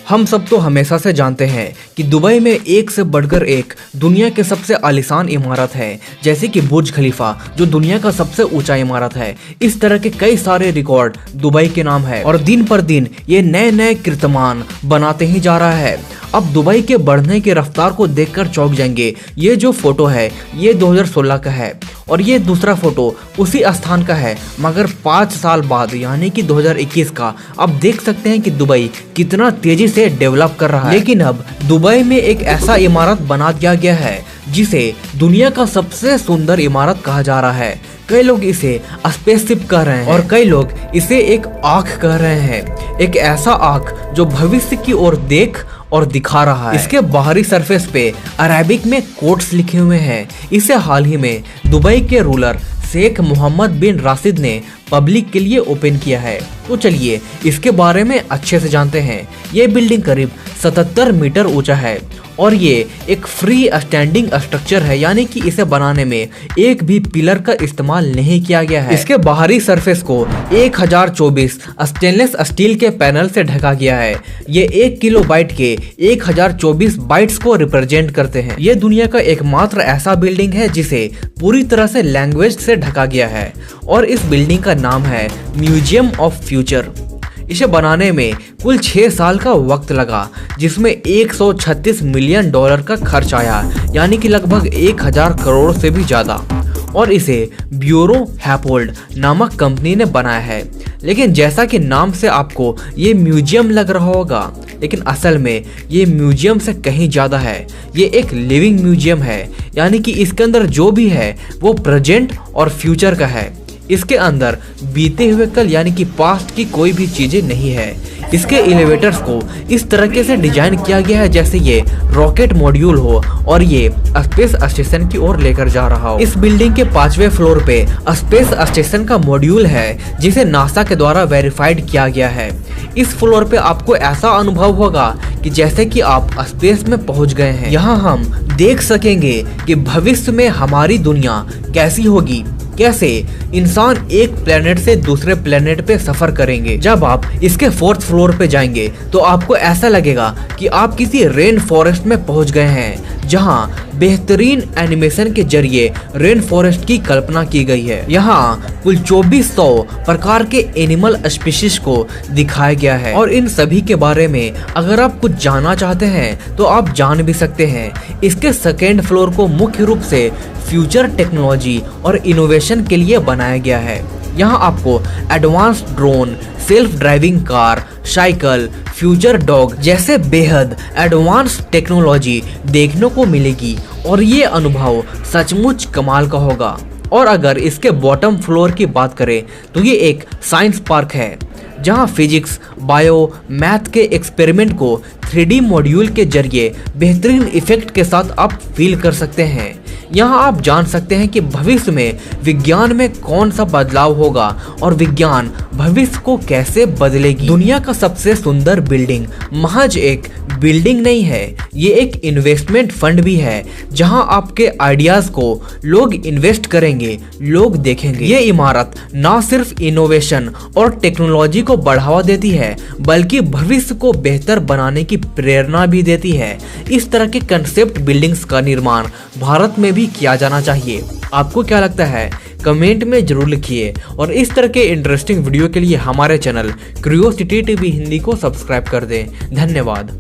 हम सब तो हमेशा से जानते हैं कि दुबई में एक से बढ़कर एक दुनिया के सबसे आलीशान इमारत है, जैसे कि बुर्ज खलीफा जो दुनिया का सबसे ऊंचा इमारत है। इस तरह के कई सारे रिकॉर्ड दुबई के नाम है और दिन पर दिन ये नए नए कीर्तिमान बनाते ही जा रहा है। अब दुबई के बढ़ने की रफ्तार को देखकर चौंक जाएंगे। ये जो फोटो है ये 2016 का है और ये दूसरा फोटो उसी स्थान का है, मगर 5 साल बाद यानी कि 2021 का। अब देख सकते हैं कि दुबई कितना तेजी से डेवलप कर रहा है। लेकिन अब दुबई में एक ऐसा इमारत बना दिया गया है जिसे दुनिया का सबसे सुंदर इमारत कहा जा रहा है। कई लोग इसे स्पेसशिप कह रहे हैं और कई लोग इसे एक आँख कह रहे हैं। एक ऐसा आँख जो भविष्य की ओर देख और दिखा रहा है। इसके बाहरी सरफेस पे अरेबिक में कोट्स लिखे हुए हैं। इसे हाल ही में दुबई के रूलर शेख मोहम्मद बिन राशिद ने पब्लिक के लिए ओपन किया है। तो चलिए इसके बारे में अच्छे से जानते हैं। ये बिल्डिंग करीब 77 मीटर ऊंचा है और ये एक फ्री स्टैंडिंग स्ट्रक्चर है, यानी कि इसे बनाने में एक भी पिलर का इस्तेमाल नहीं किया गया है। इसके बाहरी सरफेस को 1024 स्टेनलेस स्टील के पैनल से ढका गया है। ये 1 किलोबाइट के 1024 बाइट्स को रिप्रेजेंट करते हैं। ये दुनिया का एकमात्र ऐसा बिल्डिंग है जिसे पूरी तरह से लैंग्वेज से ढका गया है और इस बिल्डिंग का नाम है म्यूजियम ऑफ फ्यूचर। इसे बनाने में कुल 6 साल का वक्त लगा, जिसमें 136 मिलियन डॉलर का खर्च आया, यानी कि लगभग 1000 करोड़ से भी ज्यादा। और इसे ब्यूरो हैपोल्ड नामक कंपनी ने बनाया है। लेकिन जैसा कि नाम से आपको ये म्यूजियम लग रहा होगा, लेकिन असल में ये म्यूजियम से कहीं ज्यादा है। ये एक लिविंग म्यूजियम है, यानी कि इसके अंदर जो भी है वो प्रेजेंट और फ्यूचर का है। इसके अंदर बीते हुए कल यानी कि पास्ट की कोई भी चीजें नहीं है। इसके एलिवेटर्स को इस तरीके से डिजाइन किया गया है जैसे ये रॉकेट मॉड्यूल हो और ये स्पेस स्टेशन की ओर लेकर जा रहा हो। इस बिल्डिंग के 5वें फ्लोर पे स्पेस स्टेशन का मॉड्यूल है जिसे नासा के द्वारा वेरीफाइड किया गया है। इस फ्लोर पे आपको ऐसा अनुभव होगा कि जैसे कि आप स्पेस में पहुंच गए हैं। यहाँ हम देख सकेंगे कि भविष्य में हमारी दुनिया कैसी होगी, कैसे इंसान एक प्लेनेट से दूसरे प्लेनेट पे सफर करेंगे। जब आप इसके 4th फ्लोर पे जाएंगे तो आपको ऐसा लगेगा कि आप किसी रेन फॉरेस्ट में पहुंच गए हैं, जहां बेहतरीन एनिमेशन के जरिए रेन फॉरेस्ट की कल्पना की गई है। यहाँ कुल 2400 प्रकार के एनिमल स्पीशीज को दिखाया गया है और इन सभी के बारे में अगर आप कुछ जानना चाहते हैं तो आप जान भी सकते हैं। इसके 2nd फ्लोर को मुख्य रूप से फ्यूचर टेक्नोलॉजी और इनोवेशन के लिए बनाया गया है। यहाँ आपको advanced drone, self driving car, cycle, future dog जैसे बेहद एडवांस टेक्नोलॉजी देखने को मिलेगी और ये अनुभव सचमुच कमाल का होगा। और अगर इसके बॉटम फ्लोर की बात करें तो ये एक साइंस पार्क है, जहां फिजिक्स, बायो, मैथ के एक्सपेरिमेंट को 3D मॉड्यूल के जरिए बेहतरीन इफेक्ट के साथ आप फील कर सकते हैं। यहाँ आप जान सकते हैं कि भविष्य में विज्ञान में कौन सा बदलाव होगा और विज्ञान भविष्य को कैसे बदलेगी। दुनिया का सबसे सुंदर बिल्डिंग महज एक बिल्डिंग नहीं है, ये एक इन्वेस्टमेंट फंड भी है, जहां आपके आइडियाज को लोग इन्वेस्ट करेंगे, लोग देखेंगे। ये इमारत ना सिर्फ इनोवेशन और टेक्नोलॉजी को बढ़ावा देती है, बल्कि भविष्य को बेहतर बनाने की प्रेरणा भी देती है। इस तरह के कंसेप्ट बिल्डिंग्स का निर्माण भारत में भी किया जाना चाहिए। आपको क्या लगता है? कमेंट में जरूर लिखिए और इस तरह के इंटरेस्टिंग वीडियो के लिए हमारे चैनल क्यूरियोसिटी टीवी हिंदी को सब्सक्राइब कर दें। धन्यवाद।